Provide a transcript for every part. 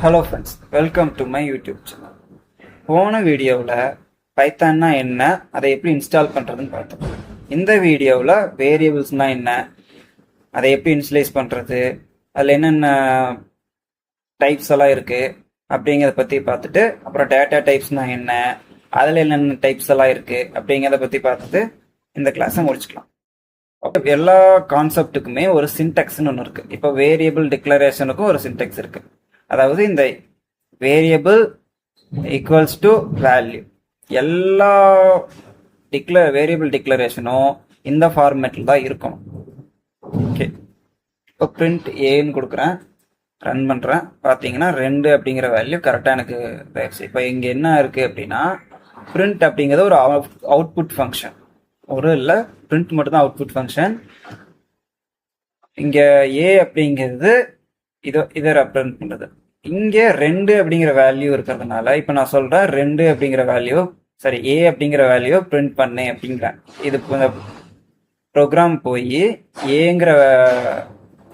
Hello friends, welcome to my YouTube channel. போன வீடியோவில் பைத்தான்னா என்ன, அதை எப்படி இன்ஸ்டால் பண்ணுறதுன்னு பார்த்தோம். இந்த வீடியோவில் வேரியபிள்ஸ்னால் என்ன, அதை எப்படி இன்ஸ்டலைஸ் பண்ணுறது, அதில் என்னென்ன டைப்ஸ் எல்லாம் இருக்குது அப்படிங்கிறத பற்றி பார்த்துட்டு, அப்புறம் டேட்டா டைப்ஸ்னால் என்ன, அதில் என்னென்ன டைப்ஸ் எல்லாம் இருக்குது அப்படிங்கிறத பற்றி பார்த்துட்டு இந்த கிளாஸை முடிச்சுக்கலாம். எல்லா கான்செப்ட்டுக்குமே ஒரு சின்டெக்ஸ்னு ஒன்று இருக்குது. இப்போ வேரியபிள் டிக்ளரேஷனுக்கும் ஒரு சின்டெக்ஸ் இருக்குது. அதாவது இந்த வேரியபிள் ஈக்குவல்ஸ் டு வேல்யூ, எல்லா வேரியபிள் டிக்ளரேஷனும் இந்த ஃபார்மேட்டில் தான் இருக்கும். ஓகே, இப்போ பிரிண்ட் ஏன்னு கொடுக்குறேன், ரன் பண்ணுறேன். பார்த்தீங்கன்னா 2 அப்படிங்கிற வேல்யூ கரெக்டாக எனக்கு ஆயிடுச்சு. இப்போ இங்கே என்ன இருக்குது அப்படின்னா, பிரிண்ட் அப்படிங்கிறது ஒரு அவுட்புட் ஃபங்க்ஷன், ஒரு இல்லை பிரிண்ட் மட்டும்தான் அவுட்புட் ஃபங்க்ஷன். இங்கே ஏ அப்படிங்கிறது இதை ரெப்ரசன்ட் பண்ணுறது. இங்கே 2 அப்படிங்கிற வேல்யூ இருக்கிறதுனால இப்போ நான் சொல்கிறேன் 2 அப்படிங்கிற வேல்யூ, சரி ஏ அப்படிங்கிற வேல்யூ பிரிண்ட் பண்ணேன் அப்படிங்கிறேன். இது ப்ரோக்ராம் போய் ஏங்கிற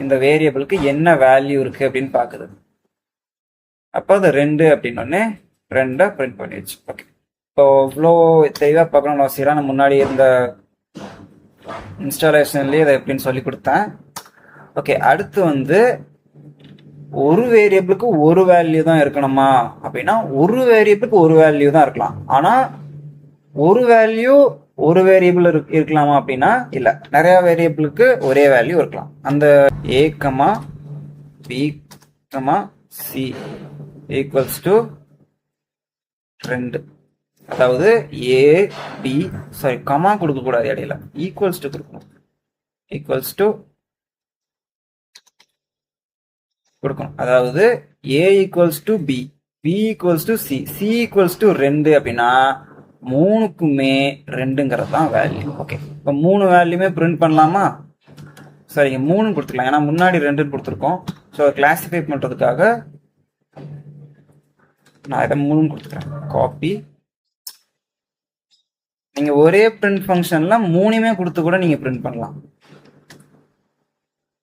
இந்த வேரியபிளுக்கு என்ன வேல்யூ இருக்குது அப்படின்னு பார்க்குது. அப்போ அது 2 அப்படின்னோடனே 2 பிரிண்ட் பண்ணிடுச்சு. ஓகே, இப்போ இவ்வளோ தெளிவாக பார்க்கணும்னு அவசியம். நான் முன்னாடி இருந்த இன்ஸ்டாலேஷன்லேயே அதை எப்படின்னு சொல்லி கொடுத்தேன். ஓகே, அடுத்து ஒரு வேரியபிளுக்கு ஒரு வேல்யூ தான் இருக்கணுமா அப்படின்னா, ஒரு வேரியபிளுக்கு ஒரு வேல்யூ தான் இருக்கலாம். ஆனால் ஒரு வேல்யூ ஒரு வேரியபிள் இருக்கலாமா அப்படின்னா இல்லை, நிறைய வேரியபிளுக்கு ஒரே வேல்யூ இருக்கலாம். அந்த A comma B comma C equals to 2, அதாவது ஏ பி கமா கொடுக்கக்கூடாது, இடையில ஈக்குவல்ஸ் டு கொடுக்கணும். ஈக்குவல்ஸ் டு கொடுக்கணும். அதாவது A equals to B, B equals to C, C equals to 2 அப்படின்னா 3க்குமே 2ங்கிறது தான் வேல்யூ. ஓகே, இப்போ 3 வேல்யூமே பிரிண்ட் பண்ணலாமா? சரிங்க, 3 கொடுத்துக்கலாம், ஏன்னா முன்னாடி 2 கொடுத்துருக்கோம். ஸோ கிளாசிஃபை பண்ணுறதுக்காக நான் இதை 3 கொடுத்துக்கிறேன். காப்பி. நீங்கள் ஒரே பிரிண்ட் ஃபங்க்ஷன்ல 3மே கொடுத்து கூட நீங்கள் பிரிண்ட் பண்ணலாம்.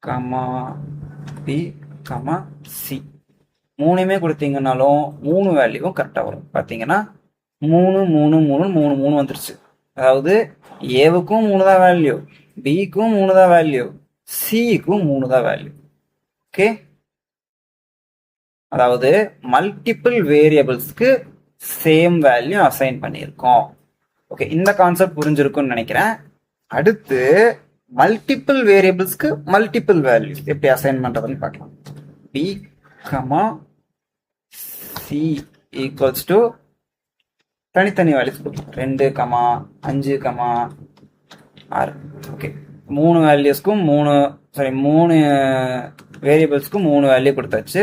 கமா பி கமா சி 3மே கொடுத்தீங்கன்னாலும் 3 வேல்யூவும் கரெக்டாக வரும். பார்த்தீங்கன்னா 3 3 3 3 3 வந்துருச்சு. அதாவது ஏவுக்கும் 3 தான் வேல்யூ, பிக்கும் 3 தான் வேல்யூ, சிக்கும் 3 தான் வேல்யூ. ஓகே, அதாவது மல்டிபிள் வேரியபிள்ஸ்க்கு சேம் வேல்யூ அசைன் பண்ணியிருக்கோம். ஓகே, இந்த கான்செப்ட் புரிஞ்சிருக்கும்னு நினைக்கிறேன். அடுத்து மல்டிபிள் வேரியபிள்ஸ்க்கு மல்டிபிள் வேல்யூஸ் எப்படி அசைன் பண்றதுன்னு பார்க்கலாம். B comma C equals to தனித்தனி வேல்யூஸ் கொடுக்கும். 2 கமா 5 கமா 6. ஓகே, 3 வேல்யூஸ்க்கும் 3 வேரியபிள்ஸ்க்கும் 3 வேல்யூ கொடுத்தாச்சு.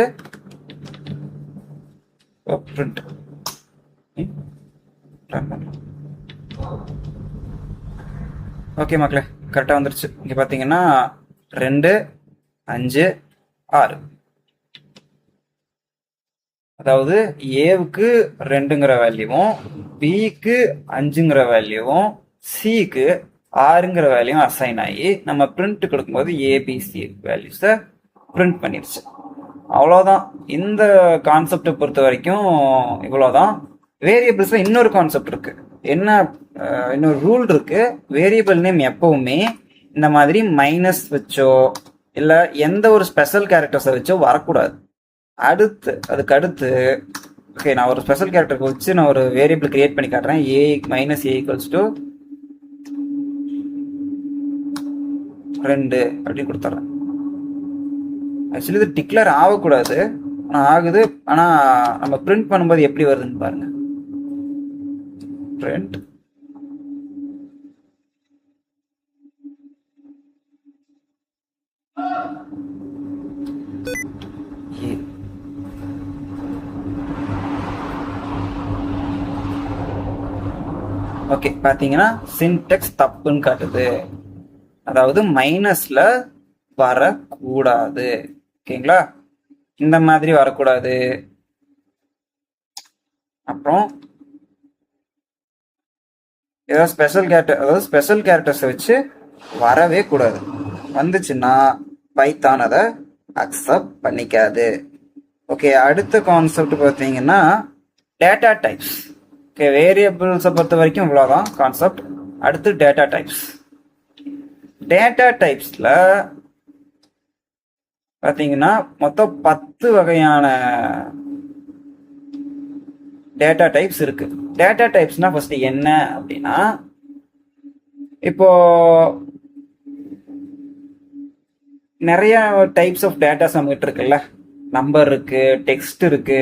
பிரிண்ட் ரன் பண்ணலாம். ஓகே மக்களே, கரெக்டாக வந்துருச்சு. இங்கே பார்த்தீங்கன்னா 2 5 6, அதாவது ஏவுக்கு 2ங்கிற வேல்யூவும் பிக்கு 5ங்கிற வேல்யூவும் சிக்கு 6ங்கிற வேல்யூவும் அசைன் ஆகி நம்ம பிரிண்ட் கொடுக்கும்போது ஏபிசி வேல்யூஸை பிரிண்ட் பண்ணிடுச்சு. அவ்வளோதான். இந்த கான்செப்டை பொறுத்த வரைக்கும் இவ்வளோதான். வேரியபிள்ஸில் இன்னொரு கான்செப்ட் இருக்கு. என்ன, இன்னொரு ரூல் இருக்கு. வேரியபிள் நேம் எப்பவுமே இந்த மாதிரி மைனஸ் வச்சோ இல்லை எந்த ஒரு ஸ்பெஷல் கேரக்டர்ஸை வச்சோ வரக்கூடாது. அதுக்கு அடுத்து ஓகே, நான் ஒரு ஸ்பெஷல் கேரக்டருக்கு வச்சு நான் ஒரு வேரியபிள் கிரியேட் பண்ணி காட்டுறேன். ஏ மைனஸ் ஏ ஈக்குவல்ஸ் டு 2 அப்படின்னு கொடுத்துட்றேன். ஆக்சுவலி இது டிக்ளேர் ஆகக்கூடாது, ஆனால் ஆகுது. ஆனால் நம்ம பிரிண்ட் பண்ணும்போது எப்படி வருதுன்னு பாருங்க. பிரிண்ட் ஓகே, பார்த்தீங்கன்னா சின்டெக்ஸ் தப்புன்னு காட்டுது. அதாவது மைனஸ்ல வரக்கூடாது. ஓகேங்களா, இந்த மாதிரி வரக்கூடாது. அப்புறம் ஏதாவது ஸ்பெஷல் கேரக்டர்ஸை வச்சு வரவே கூடாது. வந்துச்சுன்னா பைத்தான் அதை அக்செப்ட் பண்ணிக்காது. ஓகே, அடுத்த கான்செப்ட் பார்த்தீங்கன்னா டேட்டா டைப்ஸ். ஓகே, வேரியபிள்ஸை பொறுத்த வரைக்கும் இவ்வளோதான் கான்செப்ட். அடுத்து டேட்டா டைப்ஸ். டேட்டா டைப்ஸில் பார்த்தீங்கன்னா மொத்தம் 10 வகையான டேட்டா டைப்ஸ் இருக்கு. டேட்டா டைப்ஸ்னா ஃபர்ஸ்ட் என்ன அப்படின்னா, இப்போ நிறைய டைப்ஸ் ஆஃப் டேட்டாஸ் நம்மகிட்ட இருக்குல்ல. நம்பர் இருக்கு, டெக்ஸ்ட் இருக்கு,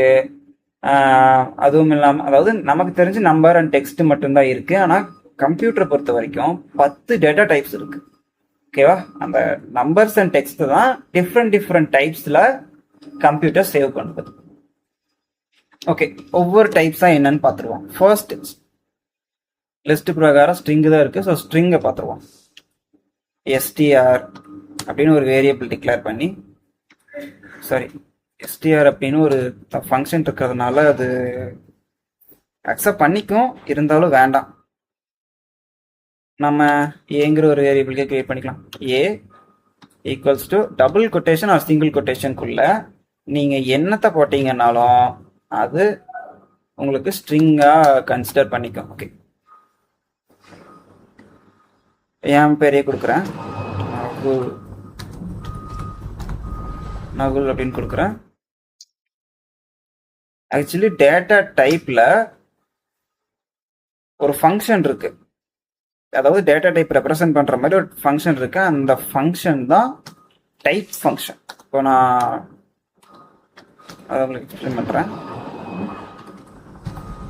அதுவும் இல்லாமல் அதாவது நமக்கு தெரிஞ்சு நம்பர் அண்ட் டெக்ஸ்ட் மட்டும்தான் இருக்கு. ஆனால் கம்ப்யூட்டரை பொறுத்த வரைக்கும் 10 டேட்டா டைப்ஸ் இருக்கு. ஓகேவா? அந்த நம்பர்ஸ் அண்ட் டெக்ஸ்ட் தான் டிஃப்ரெண்ட் டைப்ஸில் கம்ப்யூட்டர் சேவ் பண்ணுது. ஓகே, ஒவ்வொரு டைப்ஸாக என்னன்னு பார்த்துருவோம். ஃபர்ஸ்ட் லிஸ்ட் பிரகாரம் ஸ்ட்ரிங் தான் இருக்கு. ஸோ ஸ்ட்ரிங்கை பார்த்துருவோம். எஸ்டிஆர் அப்படின்னு ஒரு வேரியபிள் டிக்ளேர் பண்ணி, சாரி எஸ்டிஆர் அப்படின்னு ஒரு ஃபங்க்ஷன் இருக்கிறதுனால அது அக்செப்ட் பண்ணிக்கும், இருந்தாலும் வேண்டாம். நம்ம ஏங்கிற ஒரு வேரியபிளுக்கு கிரியேட் பண்ணிக்கலாம். A equals to double quotation or single கொட்டேஷனுக்குள்ள நீங்கள் என்னத்தை போட்டீங்கன்னாலும் அது உங்களுக்கு ஸ்ட்ரிங்காக கன்சிடர் பண்ணிக்கும். ஓகே, என் பேரே கொடுக்குறேன், நகுல் அப்படின்னு கொடுக்குறேன். ஆக்சுவலி டேட்டா டைப்ல ஒரு ஃபங்க்ஷன் இருக்கு, அதாவது டேட்டா டைப் ரெப்ரசென்ட் பண்ற மாதிரி ஒரு ஃபங்க்ஷன் இருக்கு. அந்த ஃபங்க்ஷன் தான் டைப் ஃபங்க்ஷன். இப்போ நான் அதை உங்களுக்கு எக்ஸ்பிளைன் பண்றேன்.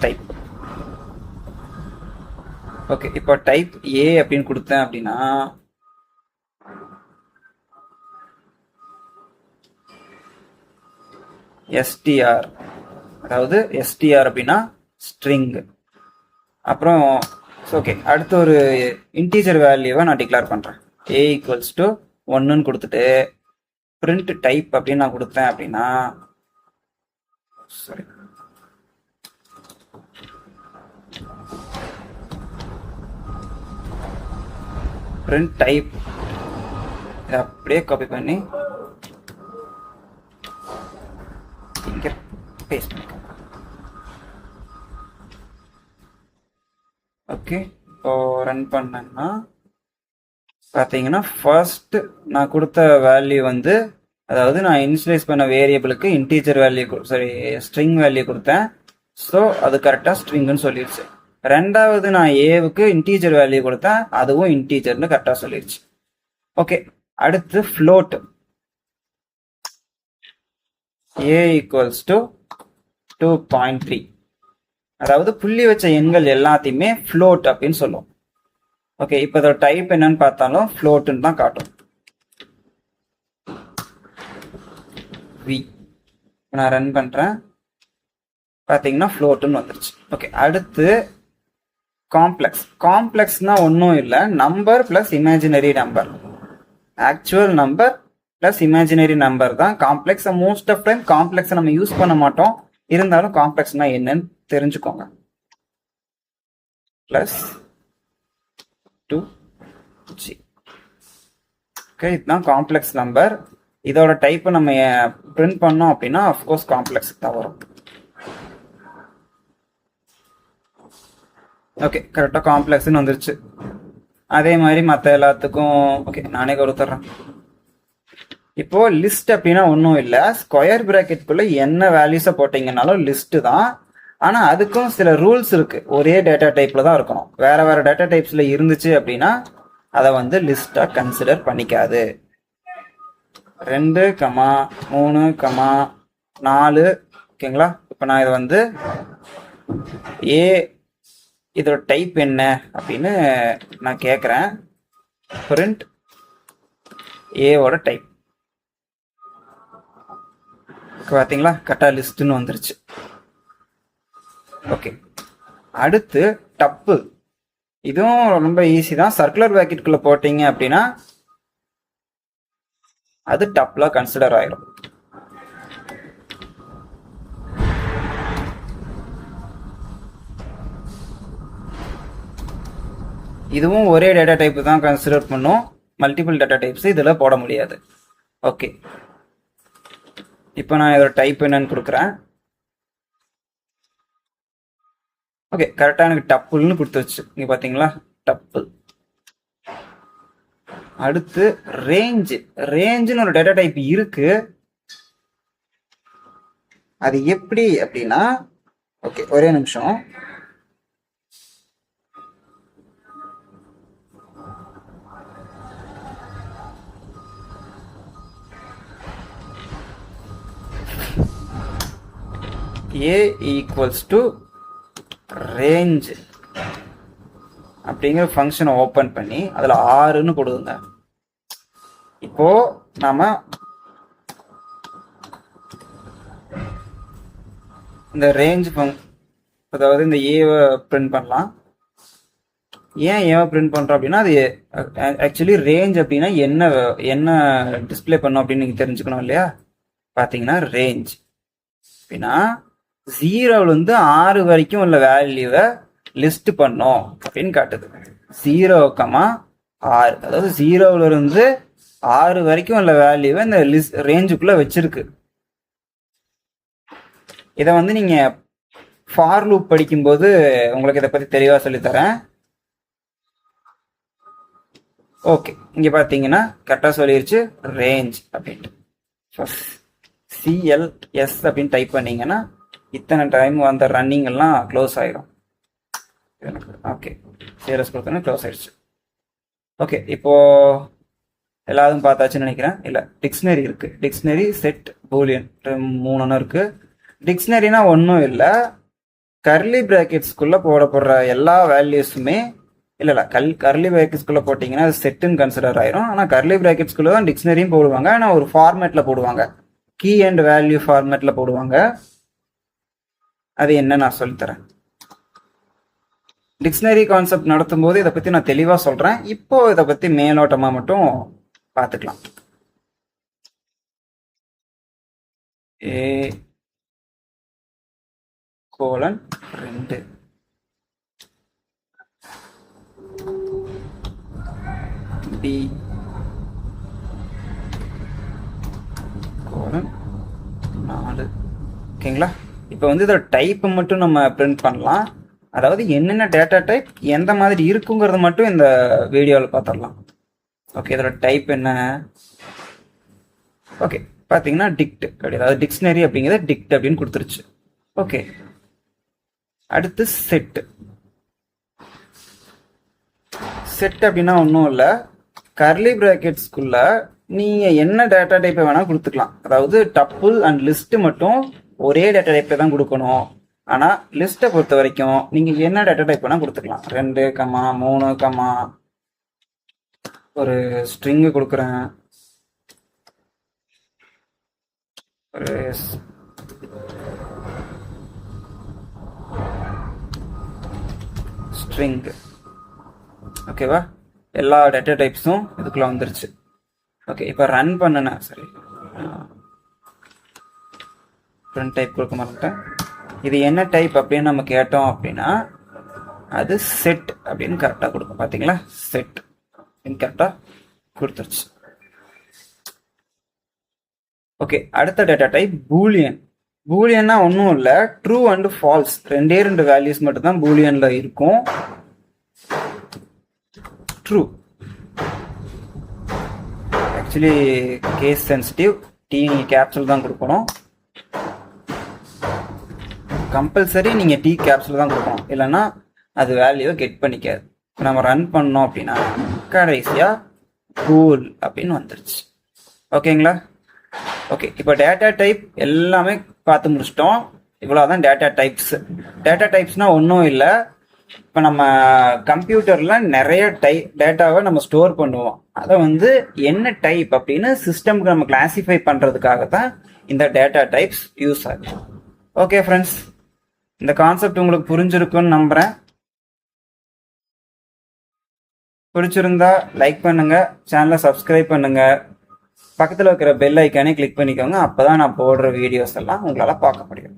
டைப். ஓகே, இப்போ டைப் ஏ அப்படின்னு கொடுத்தேன் அப்படின்னா எஸ்டிஆர், அதாவது எஸ்டிஆர் அப்படின்னா ஸ்ட்ரிங். அப்புறம் ஓகே, அடுத்து ஒரு இன்டீஜர் வேல்யூவை நான் டிக்ளேர் பண்ணுறேன். ஏ ஈக்குவல்ஸ் டு 1ன்னு கொடுத்துட்டு பிரிண்ட் டைப் அப்படின்னு நான் கொடுத்தேன் அப்படின்னா, சாரி பிரிண்ட் டைப் அப்படியே காப்பி பண்ணி இங்கே பேஸ்ட் பண்ணிக்கலாம். ஓகே, இப்போ ரன் பண்ணேன்னா பார்த்தீங்கன்னா ஃபர்ஸ்ட் நான் கொடுத்த வேல்யூ வந்து, அதாவது நான் இனிஷியலைஸ் பண்ண வேரியபிளுக்கு integer value, sorry string value கொடுத்தேன். ஸோ அது கரெக்டாக ஸ்ட்ரிங்னு சொல்லிடுச்சு. ரெண்டாவது நான் ஏவுக்கு இன்டீஜர் வேல்யூ கொடுத்தேன், அதுவும் இன்டீஜர்னு கரெக்டாக சொல்லிடுச்சு. ஓகே, அடுத்து ஃப்ளோட். ஏ ஈக்குவல்ஸ் டு 2.3, அதாவது புள்ளி வச்ச எண்கள் எல்லாத்தையுமே ஃப்ளோட் அப்படின்னு சொல்லுவோம். ஓகே, இப்போ இதோட டைப் என்னன்னு பார்த்தாலும் ஃப்ளோட்டுன்னு தான் காட்டும். வி நான் ரன் பண்றேன், பார்த்தீங்கன்னா ஃப்ளோட்டுன்னு வந்துருச்சு. ஓகே, அடுத்து காம்ப்ளெக்ஸ். காம்ப்ளெக்ஸ்னா ஒன்றும் இல்லை, number plus imaginary number. Actual number plus imaginary number தான் காம்ப்ளெக்ஸ். மோஸ்ட் ஆஃப் டைம் காம்ப்ளெக்ஸை நம்ம யூஸ் பண்ண மாட்டோம், இருந்தாலும் காம்ப்ளெக்ஸ்னா என்னன்னு தெரிஞ்சுக்கோங்க. Plus 2g. ஓகே, இதுதான் காம்ப்ளெக்ஸ் நம்பர். இதோட டைப்பை நம்ம பிரிண்ட் பண்ணோம் அப்படின்னா அஃப்கோர்ஸ் காம்ப்ளெக்ஸ் தான் வரும். ஓகே, கரெக்டாக காம்ப்ளெக்ஸ்ன்னு வந்துருச்சு. அதே மாதிரி மற்ற எல்லாத்துக்கும் ஓகே நானே கொடுத்துட்றேன். இப்போ லிஸ்ட் அப்படின்னா ஒன்றும் இல்லை, ஸ்கொயர் பிராக்கெட்குள்ள என்ன வேல்யூஸை போட்டீங்கன்னாலும் லிஸ்ட் தான். ஆனால் அதுக்கும் சில ரூல்ஸ் இருக்கு. ஒரே டேட்டா டைப்ல தான் இருக்கணும். வேற வேற டேட்டா டைப்ஸ்ல இருந்துச்சு அப்படின்னா அதை வந்து லிஸ்டா கன்சிடர் பண்ணிக்காது. 2, 3, 4. ஓகேங்களா? இப்போ நான் இதை வந்து ஏ, இதோட டைப் என்ன அப்படின்னு நான் கேட்குறேன். பிரிண்ட் ஏவோட டைப். பார்த்தீங்களா, கரெக்டாக லிஸ்ட்னு வந்துருச்சு. ஓகே, அடுத்து டப்பு. இதுவும் ரொம்ப ஈஸி தான். சர்க்குலர் பிராக்கெட்டுக்குள்ள போட்டீங்க அப்படின்னா அது டப்ல கன்சிடர் ஆயிடும். இதுவும் ஒரே டேட்டா டைப் தான் கன்சிடர் பண்ணும், மல்டிபிள் டேட்டா டைப்ஸ் இதில் போட முடியாது. ஓகே, இப்போ நான் இதோட டைப் என்னன்னு கொடுக்குறேன். ஓகே, கரெக்டாக எனக்கு டப்புல்னு கொடுத்துருச்சு. இங்கே பார்த்தீங்களா, டப்புல். அடுத்து ரேஞ்சுன்னு ஒரு டேட்டா டைப் இருக்கு. அது எப்படி அப்படின்னா, ஓகே ஒரே நிமிஷம். A ஈக்குவல்ஸ் டு ரேஞ்ச் அப்படிங்கிற ஃபங்க்ஷனை ஓப்பன் பண்ணி அதில் 6ன்னு கொடுங்க. இப்போ நாம இந்த ரேஞ்ச் அதாவது இந்த ஏவை பிரிண்ட் பண்ணலாம். ஏன் ஏவை பிரிண்ட் பண்ணுறோம் அப்படின்னா, அது ஆக்சுவலி ரேஞ்ச் அப்படின்னா என்ன டிஸ்பிளே பண்ணும் அப்படின்னு நீங்கள் தெரிஞ்சுக்கணும் இல்லையா. பார்த்தீங்கன்னா ரேஞ்ச் அப்படின்னா 0லேருந்து 6 வரைக்கும் உள்ள வேல்யூவை லிஸ்ட் பண்ணோம் அப்படின்னு காட்டுது. 0,6, அதாவது 0லேருந்து 6 வரைக்கும் உள்ள வேல்யூவை இந்த ரேஞ்சுக்குள்ள வச்சிருக்கு. இதை வந்து நீங்க ஃபார் லூப் படிக்கும்போது உங்களுக்கு இதை பத்தி தெளிவா சொல்லித்தரேன். ஓகே, இங்க பாத்தீங்கன்னா கரெக்டா சொல்லிருச்சு ரேஞ்ச் அப்படின்ட்டு. CLS அப்படின்னு டைப் பண்ணீங்கன்னா இத்தனை டைம் வந்த ரன்னிங் எல்லாம் க்ளோஸ் ஆயிரும். ஓகே, CLS கொடுத்தோன்னா க்ளோஸ் ஆயிடுச்சு. ஓகே, இப்போ எல்லாரும் பார்த்தாச்சுன்னு நினைக்கிறேன். இல்லை, டிக்ஷனரி இருக்கு. டிக்ஷனரி, செட், பூலியன் 3 இருக்கு. டிக்ஷனரினா ஒன்றும் இல்லை, கர்லி பிராக்கெட்ஸ்குள்ள போடப்படுற எல்லா வேல்யூஸுமே இல்லை கர்லி பிராக்கெட்ஸ்குள்ள போட்டிங்கன்னா அது செட்டுன்னு கன்சிடர் ஆயிரும். ஆனால் கர்லி பிராக்கெட்ஸ்குள்ள தான் டிக்ஷனரியும் போடுவாங்க. ஆனால் ஒரு ஃபார்மேட்டில் போடுவாங்க, கீ அண்ட் வேல்யூ ஃபார்மேட்டில் போடுவாங்க. அது என்ன நான் சொல்லித்தரேன். டிக்ஷனரி கான்செப்ட் நடத்தும் போது இதை பற்றி நான் தெளிவாக சொல்கிறேன். இப்போ இதை பற்றி மேலோட்டமாக மட்டும் பார்த்துக்கலாம். A:2 B:4. ஓகேங்களா. இப்போ வந்து இதோட டைப்பை மட்டும் நம்ம பிரிண்ட் பண்ணலாம். அதாவது என்னென்ன டேட்டா டைப் எந்த மாதிரி இருக்குங்கிறத மட்டும் இந்த வீடியோவில் பார்த்துடலாம். ஓகே, இதோட டைப் என்ன? ஓகே, பார்த்தீங்கன்னா டிக்ட் அப்படி, அதாவது டிக்ஷனரி அப்படிங்கிறத டிக்ட் அப்படின்னு கொடுத்துருச்சு. ஓகே, அடுத்து செட். செட் அப்படின்னா ஒன்றும் இல்லை, கர்லி பிராக்கெட்ஸ்குள்ள நீங்கள் என்ன டேட்டா டைப்பை வேணால் கொடுத்துக்கலாம். அதாவது டப்புல் அண்ட் லிஸ்ட்டு மட்டும் ஒரே டேட்டா டைப்பை தான் கொடுக்கணும். ஆனால் லிஸ்ட்டை பொறுத்த வரைக்கும் நீங்கள் என்ன டேட்டா டைப் வேணால் கொடுத்துக்கலாம். 2, 3, ஒரு ஸ்ட்ரிங்கு கொடுக்குறேன், ஒரு ஸ்ட்ரிங். ஓகேவா, எல்லா டேட்டா டைப்ஸும் இதுக்குள்ள வந்துருச்சு. ஓகே, இப்போ ரன் பண்ணேன். சரி, ஃப்ரண்ட் டைப் கொடுக்க மாட்டேன். இது என்ன டைப் அப்படின்னு நம்ம கேட்டோம் அப்படின்னா அது செட் அப்படின்னு கரெக்டாக கொடுக்கும். பார்த்தீங்களா, செட் அப்படின்னு கரெக்டாக கொடுத்துருச்சு. ஓகே, அடுத்த டேட்டா டைப் பூலியன். பூலியன்னா ஒன்றும் இல்லை, ட்ரூ அண்ட் ஃபால்ஸ் 2 வேல்யூஸ் மட்டும் தான் பூலியன்ல இருக்கும். ட்ரூ ஆக்சுவலி கேஸ் சென்சிட்டிவ், நீங்கள் கேப்சூல் தான் கொடுக்கணும். கம்பல்சரி நீங்கள் கேப்சூல் தான் கொடுக்கணும், இல்லைன்னா அது வேல்யூவை கெட் பண்ணிக்காது. நம்ம ரன் பண்ணோம் அப்படின்னா கடைசியாக கூல் அப்படின்னு வந்துருச்சு. ஓகேங்களா. ஓகே, இப்போ டேட்டா டைப் எல்லாமே பார்த்து முடிச்சிட்டோம். இவ்வளோதான் டேட்டா டைப்ஸ். டேட்டா டைப்ஸ்னால் ஒன்றும் இல்லை, இப்போ நம்ம கம்ப்யூட்டரில் நிறைய டேட்டாவை நம்ம ஸ்டோர் பண்ணுவோம். அதை வந்து என்ன டைப் அப்படின்னு சிஸ்டம்க்கு நம்ம கிளாசிஃபை பண்ணுறதுக்காக தான் இந்த டேட்டா டைப்ஸ் யூஸ் ஆகுது. ஓகே ஃப்ரெண்ட்ஸ், இந்த கான்செப்ட் உங்களுக்கு புரிஞ்சிருக்குன்னு நம்புகிறேன். பிடிச்சிருந்தா லைக் பண்ணுங்க, சேனலை சப்ஸ்கிரைப் பண்ணுங்க, பக்கத்தில் இருக்கிற பெல் ஐக்கானே கிளிக் பண்ணிக்கோங்க. அப்போ தான் நான் போடுற வீடியோஸ் எல்லாம் உங்களால் பார்க்க முடியும்.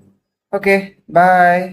ஓகே, பாய்.